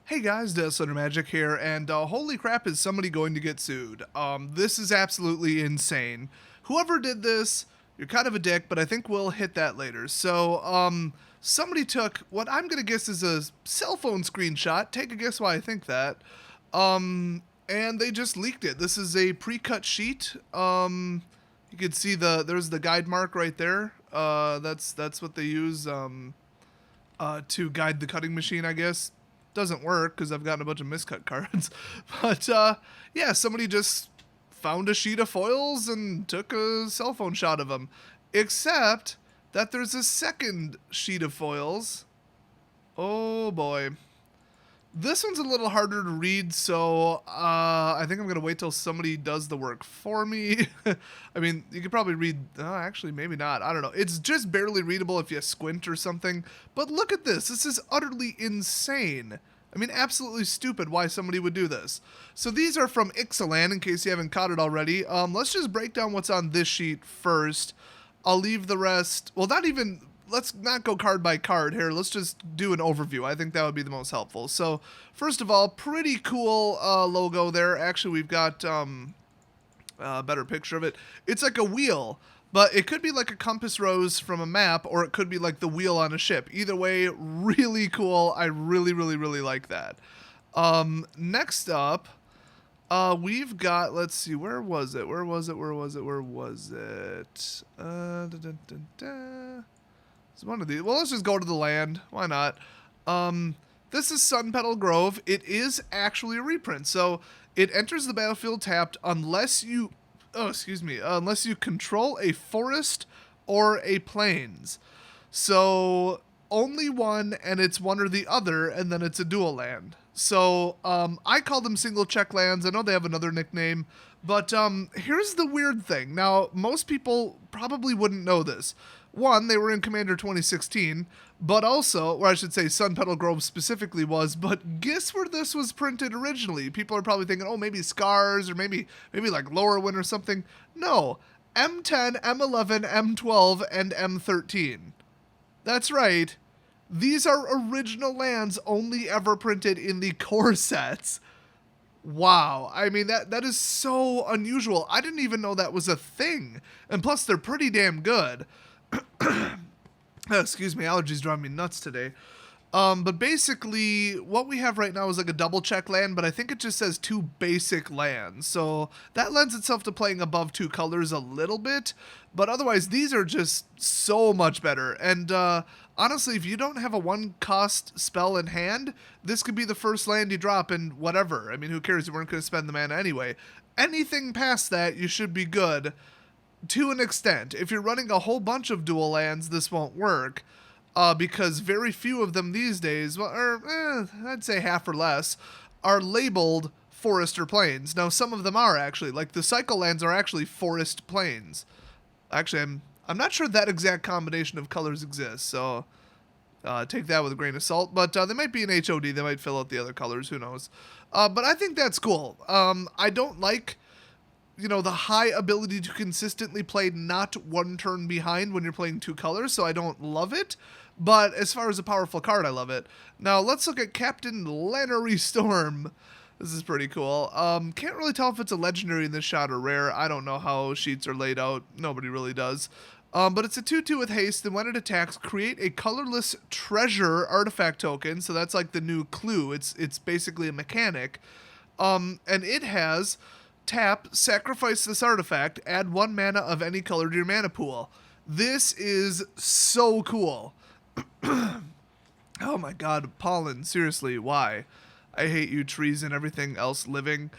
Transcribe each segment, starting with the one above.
Hey guys, Deathslayer Magic here, and holy crap, is somebody going to get sued? This is absolutely insane. Whoever did this, you're kind of a dick, but I think we'll hit that later. So, somebody took what I'm gonna guess is a cell phone screenshot. Take a guess why I think that. And they just leaked it. This is a pre-cut sheet. You can see there's the guide mark right there. That's what they use to guide the cutting machine, I guess. Doesn't work because I've gotten a bunch of miscut cards. But yeah, somebody just found a sheet of foils and took a cell phone shot of them. Except that there's a second sheet of foils. Oh boy. This one's a little harder to read, so I think I'm going to wait till somebody does the work for me. I mean, you could probably read... actually, maybe not. I don't know. It's just barely readable if you squint or something. But look at this. This is utterly insane. I mean, absolutely stupid why somebody would do this. So these are from Ixalan, in case you haven't caught it already. Let's just break down what's on this sheet first. I'll leave the rest... Well, not even... Let's not go card by card here. Let's just do an overview. I think that would be the most helpful. So, first of all, pretty cool logo there. Actually, we've got a better picture of it. It's like a wheel, but it could be like a compass rose from a map, or it could be like the wheel on a ship. Either way, really cool. I really, really, really like that. Next up, we've got, let's see, where was it? One of these. Well, let's just go to the land. Why not? This is Sun Petal Grove. It is actually a reprint, so it enters the battlefield tapped unless you, unless you control a forest or a plains. So only one, and it's one or the other, and then it's a dual land. So I call them single check lands. I know they have another nickname, but here's the weird thing. Now, most people probably wouldn't know this. One, they were in Commander 2016, but also, or I should say Sun Petal Grove specifically was, but guess where this was printed originally? People are probably thinking, oh, maybe Scars, or maybe like Lowerwind or something. No, M10, M11, M12, and M13. That's right. These are original lands only ever printed in the core sets. Wow. I mean, that is so unusual. I didn't even know that was a thing. And plus, they're pretty damn good. Excuse me, allergies driving me nuts today. But basically, what we have right now is like a double check land, but I think it just says 2 basic lands. So that lends itself to playing above 2 colors a little bit. But otherwise, these are just so much better. And honestly, if you don't have a 1-cost spell in hand, this could be the first land you drop and whatever. I mean, who cares? You weren't going to spend the mana anyway. Anything past that, you should be good. To an extent. If you're running a whole bunch of dual lands, this won't work, because very few of them these days, I'd say half or less, are labeled forest or plains. Now, some of them are actually, like the cycle lands are actually forest plains. Actually, I'm not sure that exact combination of colors exists, so take that with a grain of salt. But they might be an HOD, they might fill out the other colors, who knows. But I think that's cool. I don't like... the high ability to consistently play not 1 turn behind when you're playing 2 colors, so I don't love it. But as far as a powerful card, I love it. Now, let's look at Captain Lannery Storm. This is pretty cool. Can't really tell if it's a legendary in this shot or rare. I don't know how sheets are laid out. Nobody really does. But it's a 2/2 with haste, and when it attacks, create a colorless treasure artifact token. So that's like the new clue. It's basically a mechanic. And it has... Tap, sacrifice this artifact, add 1 mana of any color to your mana pool. This is so cool. Oh my god, pollen, seriously, why? I hate you, trees and everything else living.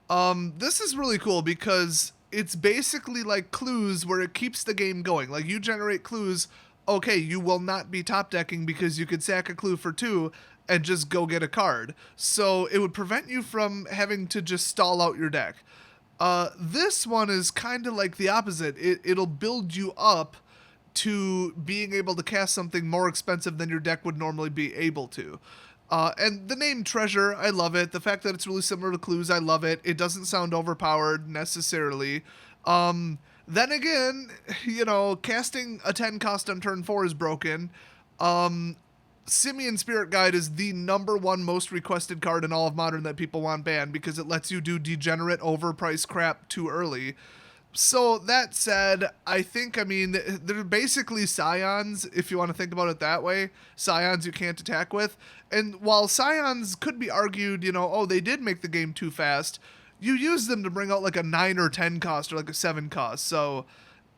This is really cool because it's basically like clues where it keeps the game going. Like, you generate clues, okay, you will not be top decking because you could sack a clue for 2 and just go get a card. So it would prevent you from having to just stall out your deck. This one is kind of like the opposite. It'll build you up to being able to cast something more expensive than your deck would normally be able to. And the name Treasure, I love it. The fact that it's really similar to Clues, I love it. It doesn't sound overpowered necessarily. Then again, casting a 10 cost on turn 4 is broken. Simian Spirit Guide is the #1 most requested card in all of Modern that people want banned because it lets you do degenerate overpriced crap too early. So that said, I mean, they're basically Scions, if you want to think about it that way. Scions you can't attack with. And while Scions could be argued, oh, they did make the game too fast, you use them to bring out like a 9 or 10 cost or like a 7 cost. So,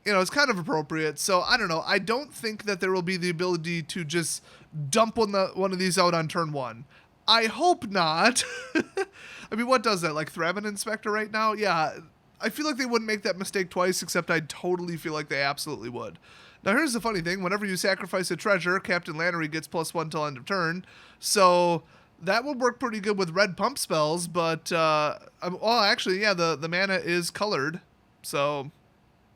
it's kind of appropriate. So I don't know. I don't think that there will be the ability to just dump one of these out on turn 1. I hope not. I mean, what does that? Like Thraben Inspector right now? Yeah. I feel like they wouldn't make that mistake twice, except I totally feel like they absolutely would. Now, here's the funny thing. Whenever you sacrifice a treasure, Captain Lannery gets +1 till end of turn. So that would work pretty good with red pump spells, but, actually, yeah, the mana is colored. So,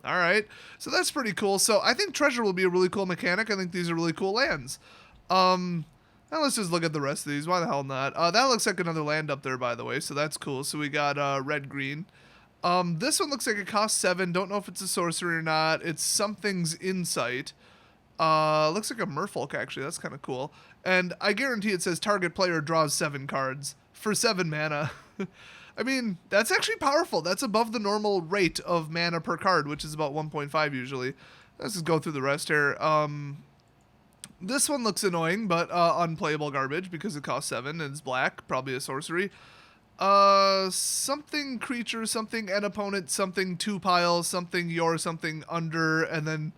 all right. So that's pretty cool. So I think treasure will be a really cool mechanic. I think these are really cool lands. Now let's just look at the rest of these. Why the hell not? That looks like another land up there, by the way, so that's cool. So we got red-green. This one looks like it costs 7. Don't know if it's a sorcery or not. It's something's insight. Looks like a merfolk, actually. That's kind of cool. And I guarantee it says target player draws 7 cards for 7 mana. I mean, that's actually powerful. That's above the normal rate of mana per card, which is about 1.5 usually. Let's just go through the rest here. This one looks annoying, but unplayable garbage because it costs 7 and it's black. Probably a sorcery. Something creature, something an opponent, something 2 piles, something your, something under, and then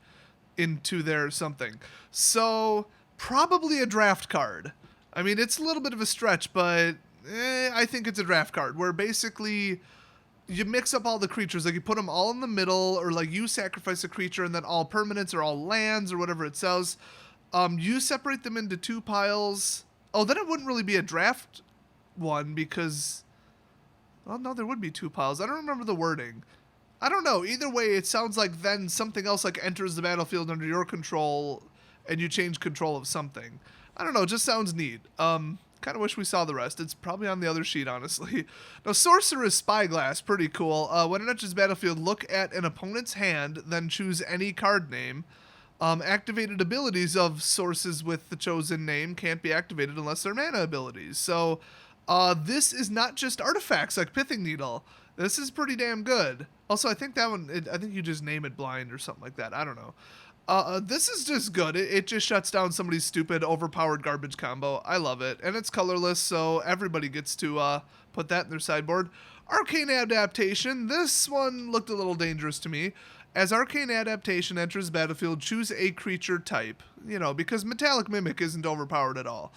into there something. So, probably a draft card. I mean, it's a little bit of a stretch, but I think it's a draft card where basically you mix up all the creatures, like you put them all in the middle, or like you sacrifice a creature and then all permanents or all lands or whatever it says. You separate them into 2 piles. Oh, then it wouldn't really be a draft one because, well, no, there would be 2 piles. I don't remember the wording. I don't know. Either way, it sounds like then something else like enters the battlefield under your control and you change control of something. I don't know. It just sounds neat. Kind of wish we saw the rest. It's probably on the other sheet, honestly. Now, Sorcerer's Spyglass, pretty cool. When it enters battlefield, look at an opponent's hand, then choose any card name. Activated abilities of sources with the chosen name can't be activated unless they're mana abilities. So, this is not just artifacts like Pithing Needle. This is pretty damn good. Also, I think that one, I think you just name it blind or something like that. I don't know. This is just good. It just shuts down somebody's stupid, overpowered garbage combo. I love it. And it's colorless, so everybody gets to put that in their sideboard. Arcane Adaptation. This one looked a little dangerous to me. As Arcane Adaptation enters battlefield, choose a creature type. Because Metallic Mimic isn't overpowered at all.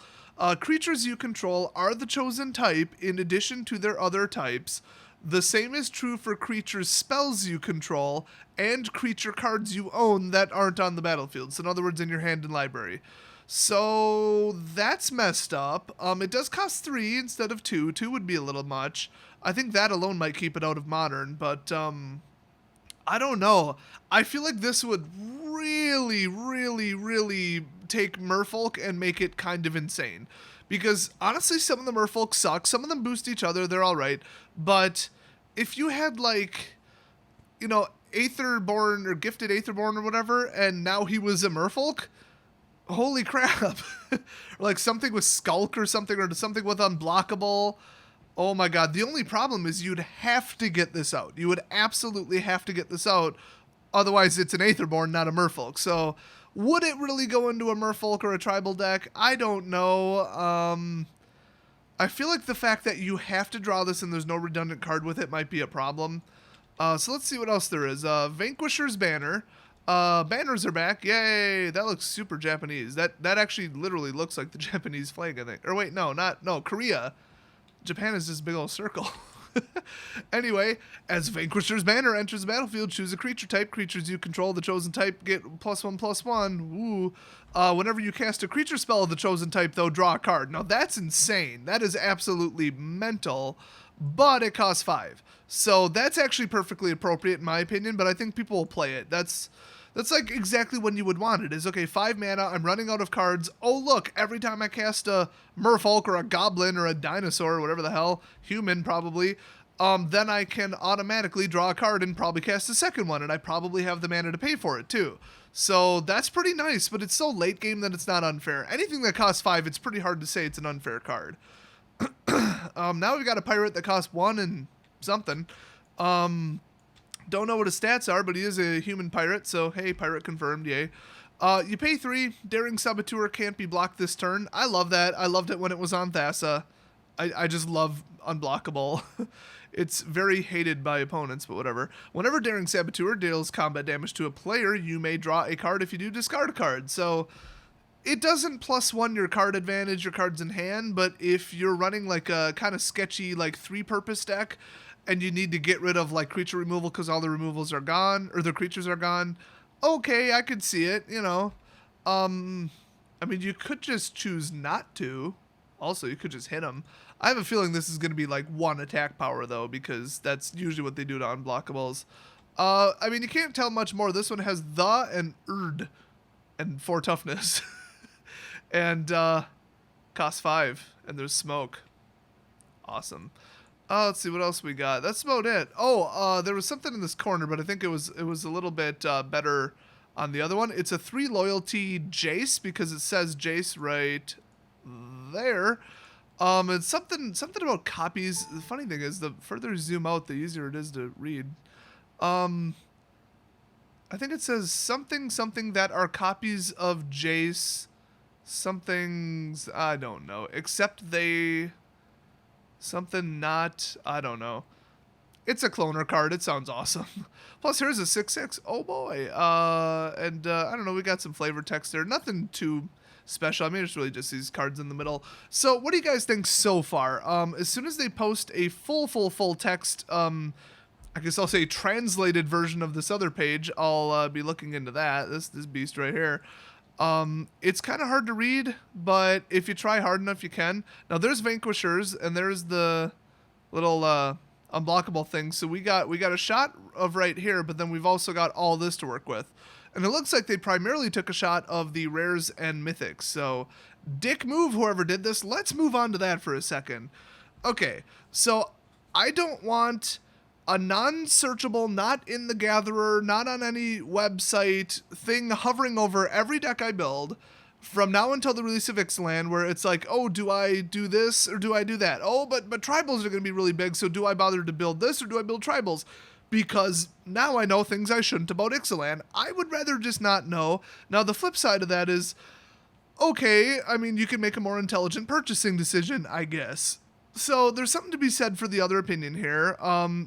Creatures you control are the chosen type in addition to their other types. The same is true for creatures spells you control and creature cards you own that aren't on the battlefield. So in other words, in your hand and library. So that's messed up. It does cost 3 instead of 2. 2 would be a little much. I think that alone might keep it out of Modern, but I don't know. I feel like this would really, really, really take Merfolk and make it kind of insane. Because, honestly, some of the Merfolk suck. Some of them boost each other. They're alright. But if you had, like, Aetherborn or Gifted Aetherborn or whatever, and now he was a Merfolk, holy crap. Or, like, something with Skulk or something with Unblockable. Oh, my God. The only problem is you'd have to get this out. You would absolutely have to get this out. Otherwise, it's an Aetherborn, not a Merfolk. So, would it really go into a Merfolk or a tribal deck? I don't know. I feel like the fact that you have to draw this and there's no redundant card with it might be a problem. So let's see what else there is. Vanquisher's Banner. Banners are back. Yay! That looks super Japanese. That actually literally looks like the Japanese flag, I think. Or wait, no, Korea. Japan is this big old circle. Anyway, as Vanquisher's Banner enters the battlefield, choose a creature type. Creatures you control, the chosen type, get +1/+1. Woo. Whenever you cast a creature spell of the chosen type, though, draw a card. Now, that's insane. That is absolutely mental, but it costs 5. So that's actually perfectly appropriate, in my opinion, but I think people will play it. That's like exactly when you would want it. Is, okay, 5 mana, I'm running out of cards. Oh, look, every time I cast a Merfolk or a Goblin or a Dinosaur or whatever the hell, human probably, then I can automatically draw a card and probably cast a second one, and I probably have the mana to pay for it too. So that's pretty nice, but it's so late game that it's not unfair. Anything that costs 5, it's pretty hard to say it's an unfair card. Now we've got a pirate that costs 1 and something. Don't know what his stats are, but he is a human pirate, so hey, pirate confirmed, yay. You pay 3, Daring Saboteur can't be blocked this turn. I love that. I loved it when it was on Thassa. I just love unblockable. It's very hated by opponents, but whatever. Whenever Daring Saboteur deals combat damage to a player, you may draw a card. If you do, discard a card. So it doesn't +1 your card advantage, your cards in hand, but if you're running like a kind of sketchy like 3-purpose deck and you need to get rid of like creature removal because all the removals are gone, or the creatures are gone, okay, I could see it, you know. I mean, you could just choose not to. Also, you could just hit them. I have a feeling this is going to be like 1 attack power, though, because that's usually what they do to unblockables. I mean, you can't tell much more. This one has the and erd and 4 toughness. And costs 5, and there's smoke. Awesome. Let's see what else we got. That's about it. Oh, there was something in this corner, but I think it was a little bit better on the other one. It's a 3 loyalty Jace because it says Jace right there. It's something about copies. The funny thing is, the further you zoom out, the easier it is to read. I think it says something that are copies of Jace. Something's, I don't know, except they, something not, I don't know. It's a cloner card. It sounds awesome. Plus, here's a 6/6. Oh boy. And I don't know. We got some flavor text there. Nothing too special. I mean, it's really just these cards in the middle. So, what do you guys think so far? As soon as they post a full text, I guess I'll say translated version of this other page, I'll be looking into that. This beast right here. It's kind of hard to read, but if you try hard enough, you can. Now, there's Vanquishers, and there's the little unblockable thing. So we got a shot of right here, but then we've also got all this to work with. And it looks like they primarily took a shot of the rares and mythics. So, dick move, whoever did this. Let's move on to that for a second. Okay, so I don't want a non-searchable, not in the Gatherer, not on any website thing hovering over every deck I build from now until the release of Ixalan, where it's like, oh, do I do this or do I do that? Oh, but tribals are going to be really big, so do I bother to build this or do I build tribals? Because now I know things I shouldn't about Ixalan. I would rather just not know. Now, the flip side of that is, okay, I mean, you can make a more intelligent purchasing decision, I guess. So there's something to be said for the other opinion here.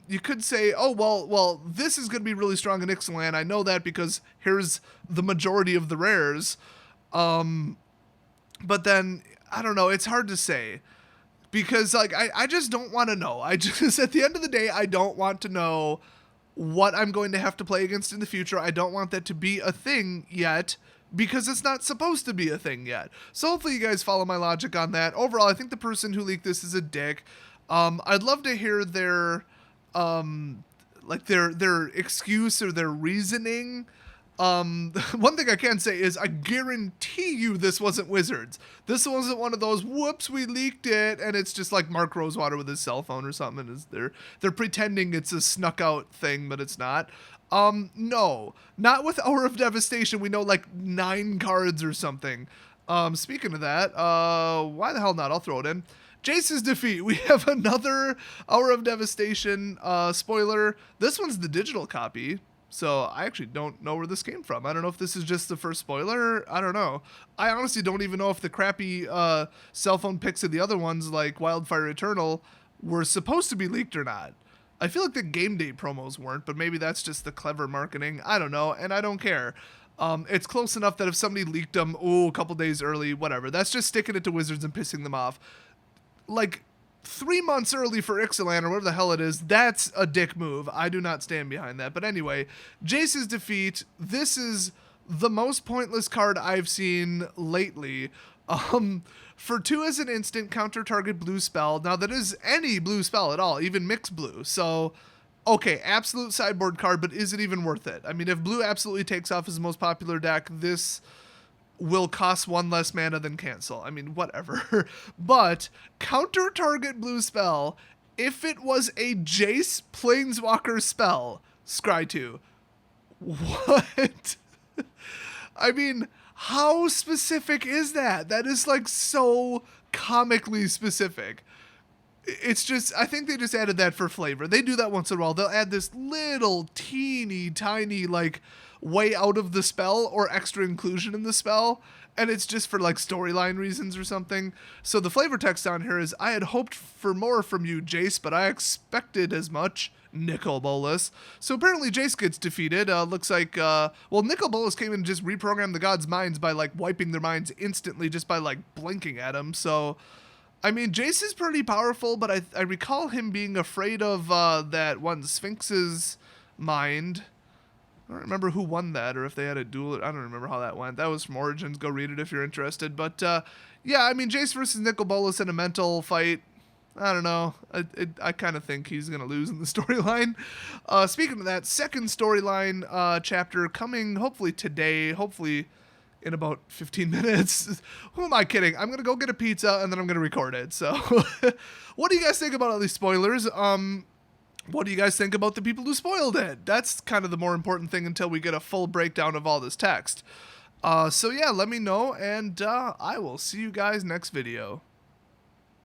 You could say, oh, well, this is going to be really strong in Ixalan. I know that because here's the majority of the rares. But then, I don't know, it's hard to say. Because, like, I just don't want to know. I just, at the end of the day, I don't want to know what I'm going to have to play against in the future. I don't want that to be a thing yet, because it's not supposed to be a thing yet. So hopefully you guys follow my logic on that. Overall, I think the person who leaked this is a dick. I'd love to hear their excuse or their reasoning. One thing I can say is I guarantee you this wasn't Wizards. This wasn't one of those, whoops, we leaked it, and it's just like Mark Rosewater with his cell phone or something. And they're pretending it's a snuck out thing, but it's not. No, not with Hour of Devastation. We know like 9 cards or something. Speaking of that, why the hell not? I'll throw it in. Jace's defeat. We have another Hour of Devastation, spoiler. This one's the digital copy. So I actually don't know where this came from. I don't know if this is just the first spoiler. I don't know. I honestly don't even know if the crappy cell phone pics of the other ones, like Wildfire Eternal, were supposed to be leaked or not. I feel like the game day promos weren't, but maybe that's just the clever marketing. I don't know, and I don't care. It's close enough that if somebody leaked them, a couple days early, whatever. That's just sticking it to Wizards and pissing them off. Like, 3 months early for Ixalan, or whatever the hell it is, that's a dick move. I do not stand behind that. But anyway, Jace's defeat. This is the most pointless card I've seen lately. For 2 as an instant, counter target blue spell. Now, that is any blue spell at all, even mixed blue. So, okay, absolute sideboard card, but is it even worth it? I mean, if blue absolutely takes off as the most popular deck, this will cost 1 less mana than cancel. I mean, whatever. But counter target blue spell, if it was a Jace Planeswalker spell, scry 2. What? I mean, how specific is that? That is like so comically specific. It's just, I think they just added that for flavor. They do that once in a while. They'll add this little teeny tiny like way out of the spell or extra inclusion in the spell, and it's just for like storyline reasons or something. So the flavor text on here is, I had hoped for more from you, Jace, but I expected as much. Nicol Bolas. So apparently Jace gets defeated. Looks like, Nicol Bolas came in and just reprogrammed the gods' minds by like wiping their minds instantly just by like blinking at them. So, I mean, Jace is pretty powerful, but I recall him being afraid of that one Sphinx's mind. I don't remember who won that or if they had a duel. I don't remember how that went. That was from Origins. Go read it if you're interested. But yeah, I mean, Jace versus Nicol Bolas in a mental fight. I don't know. I kind of think he's going to lose in the storyline. Speaking of that, second storyline chapter coming hopefully today, hopefully in about 15 minutes. Who am I kidding? I'm going to go get a pizza and then I'm going to record it. So what do you guys think about all these spoilers? What do you guys think about the people who spoiled it? That's kind of the more important thing until we get a full breakdown of all this text. So yeah, let me know, and I will see you guys next video.